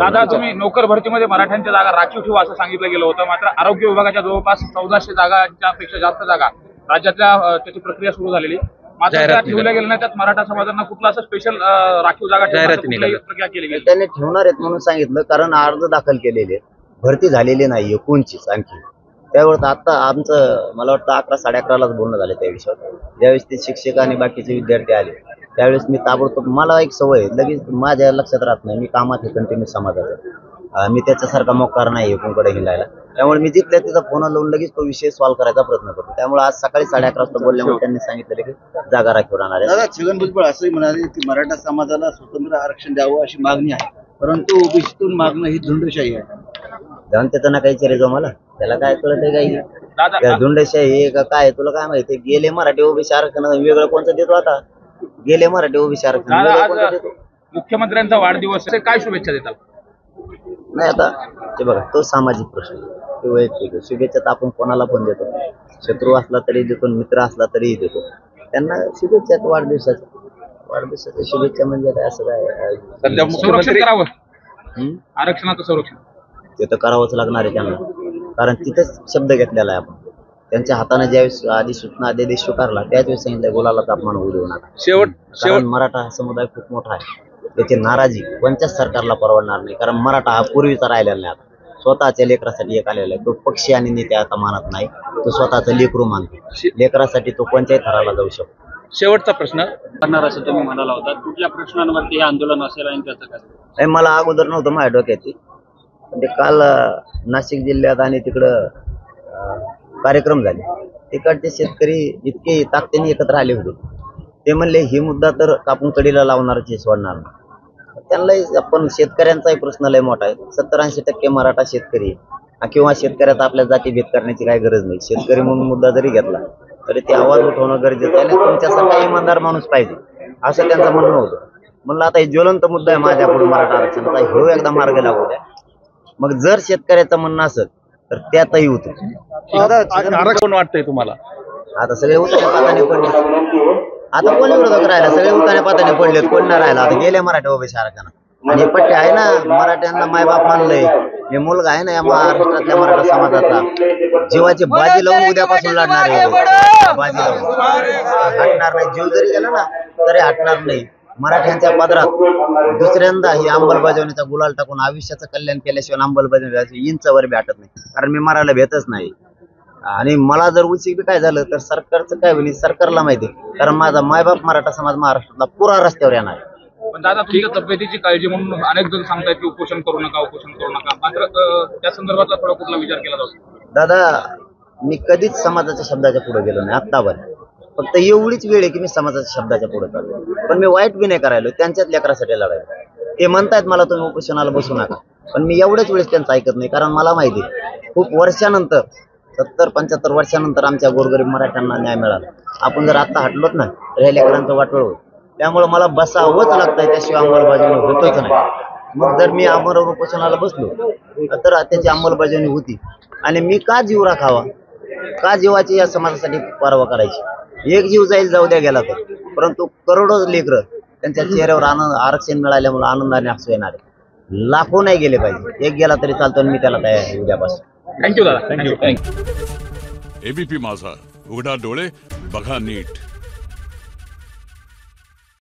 दादा, तुम्ही नोकर भरतीमध्ये मराठ्यांच्या जागा राखीव ठेवू असं सांगितलं गेलं होतं, मात्र आरोग्य विभागाच्या जवळपास 1400 जागांच्या पेक्षा जास्त जागा राज्यातल्या त्याची प्रक्रिया सुरू झालेली, मात्र त्या ठेवल्या गेल्या नाही. त्यात मराठा समाजांना कुठला असं स्पेशल राखीव जागा ठेवण्याची प्रक्रिया केली गेली? त्यांनी ठेवणार आहेत म्हणून सांगितलं, कारण अर्ज दाखल केलेले, भरती झालेली नाहीये कोणचीच आणखी. त्यावेळेस आता आमचं मला वाटतं 11-11:30लाच बोलणं झालं त्या विषयावर. ज्यावेळेस ते शिक्षक आणि बाकीचे विद्यार्थी आले त्यावेळेस मी ताबडतोब, मला एक सवय लगेच माझ्या लक्षात राहत नाही, मी कामात आहे कंटिन्यू समाजाचा, मी त्याच्यासारखा मोकार नाही कोणकडे हिंडायला. त्यामुळे मी जिथल्या तिथं फोन लावून लगेच तो विषय सॉल्व्ह करायचा प्रयत्न करतो. त्यामुळे आज सकाळी 11:30 वाजता बोलल्यामुळे त्यांनी सांगितलं की जागा राखीव राहणार आहे. दादा, छगन भुजबळ असंही म्हणाले की मराठा समाजाला स्वतंत्र आरक्षण द्यावं अशी मागणी आहे, परंतु ओबीसीतून मागणं ही झुंडशाही आहे. जाऊन त्याचं ना काही चरित्र मला, त्याला काय कळत आहे काही झुंडशाही का काय, तुला काय माहिती? गेले मराठी ओबीसी आरक्षण वेगळं कोणतं देतो आता? गेले मराठी ओबीसी आरक्षण. मुख्यमंत्र्यांचा वाढदिवस, काय शुभेच्छा देतात? नाही आता ते बघा, तो सामाजिक प्रश्न, तो वैयक्तिक. शुभेच्छा तर आपण कोणाला पण देतो, शत्रू असला तरी देतो, मित्र असला तरीही देतो. त्यांना शुभेच्छा वाढदिवसाच्या शुभेच्छा म्हणजे काय असं काय? संरक्षण करावं, आरक्षणाचं संरक्षण ते तर करावंच लागणार आहे त्यांना, कारण तिथेच शब्द घेतलेला आहे आपण. त्यांच्या हाताने ज्यावेळेस अधिसूचना आदेश स्वीकारला त्याच वेळेस सांगितलं गुलाला तापमान होऊ देऊ नका. कारण मराठा समुदाय खूप मोठा आहे, त्याची नाराजी कोणत्याच सरकारला परवडणार नाही. कारण मराठा हा पूर्वीचा राहिलेला नाही, आता स्वतःच्या लेकरासाठी एक आलेला आहे. तो पक्षी आणि नेते आता मानत नाही, तो स्वतःचं लेकरू मानतो. लेकरासाठी तो कोणत्याही थराला जाऊ शकतो. शेवटचा प्रश्न करणार असं तुम्ही म्हणाला होता, कुठल्या प्रश्नांवरती हे आंदोलन असेल आणि त्याचं काय? मला अगोदर नव्हतं माझ्या डोक्यात, ते काल नाशिक जिल्ह्यात आणि तिकडं कार्यक्रम झाले. तिकडचे शेतकरी इतके ताकदीने एकत्र आले होते. ते म्हणले ही मुद्दा तर कापून कडीला लावणारच हे सोडणार नाही. त्यांना पण शेतकऱ्यांचाही प्रश्न लय मोठा आहे. 70-80% मराठा शेतकरी, किंवा शेतकऱ्याचा आपल्या जाती भेद करण्याची काही गरज नाही. शेतकरी म्हणून मुद्दा जरी घेतला तरी ते आवाज उठवणं गरजेचं आहे. तुमच्यासारखा इमानदार माणूस पाहिजे असं त्यांचं म्हणणं होतं. म्हणलं आता हे ज्वलंत मुद्दा आहे माझ्या पुढे मराठा आरक्षणाचा, हे एकदा मार्ग लागू द्या. मग जर शेतकऱ्याचं म्हणणं असेल तर त्यातही होतं. आरक्षण वाटतंय तुम्हाला? आता सगळे उताने पाताने पडले, आता कोणी विरोधक राहिला? सगळे उताने पाताने पडलेत, कोणी नाही राहिला. आता गेले मराठी ओबीसी आरक्षण. आणि पट्टे आहे ना, मराठ्यांना मायबाप मानलंय, हे मुलगा आहे ना या महाराष्ट्रातल्या मराठा समाजाचा, जीवाची बाजी लावून उद्यापासून लढणार आहे. बाजी लावून हटणार नाही, जीव जरी गेला ना तरी हटणार नाही. मराठ्यांच्या पदरात दुसऱ्यांदा ही अंमलबजावणीचा गुलाल टाकून आयुष्याचं कल्याण केल्याशिवाय अंमलबजावणी इंचवर बी हटत नाही. कारण मी मरायला भेटच नाही. आणि मला जर उचित बी काय झालं तर सरकारचं काय होईल सरकारला माहिती, कारण माझा मायबाप मराठा समाज महाराष्ट्रातला पुरा रस्त्यावर येणार आहे. पण दादा, तुमच्या तब्येतीची काळजी म्हणून अनेक जण सांगतायत की उपोषण करू नका, मात्र त्या संदर्भातला थोडा कुठला विचार केला जातो? दादा, मी कधीच समाजाच्या शब्दाच्या पुढे गेलो नाही आत्तावर. फक्त एवढीच वेळ आहे की मी समाजाच्या शब्दाच्या पुढे चाललो, पण मी वाईट बी नाही करायलो, त्यांच्याच लेकरासाठी लढायला. ते म्हणतायत मला तुम्ही उपोषणाला बसू नका, पण मी एवढ्याच वेळेस त्यांचं ऐकत नाही. कारण मला माहिती खूप वर्षानंतर, 70-75 वर्षानंतर आमच्या गोरगरीब मराठ्यांना न्याय मिळाला. आपण जर आता हटलोच ना तर हे लेकरांचं वाटोळ होईल. त्यामुळे मला बसावंच लागतंय, त्याशिवाय अंमलबजावणी होतच नाही. मग जर मी आमरण उपोषणाला बसलो तर त्याची अंमलबजावणी होती. आणि मी का जीव राखावा, का जीवाची या समाजासाठी पर्वा करायची? एक जीव जाईल जाऊ द्या गेला तर, परंतु करोडो लेकरं त्यांच्या चेहऱ्यावर आरक्षण मिळाल्यामुळे आनंदाने हसू येणार आहे. लाखो नाही गेले पाहिजे, एक गेला तरी चालतो, मी त्याला तयार आहे उद्यापासून. थँक्यू दादा, थँक्यू. एबीपी माझा, उघडा डोळे बघा नीट.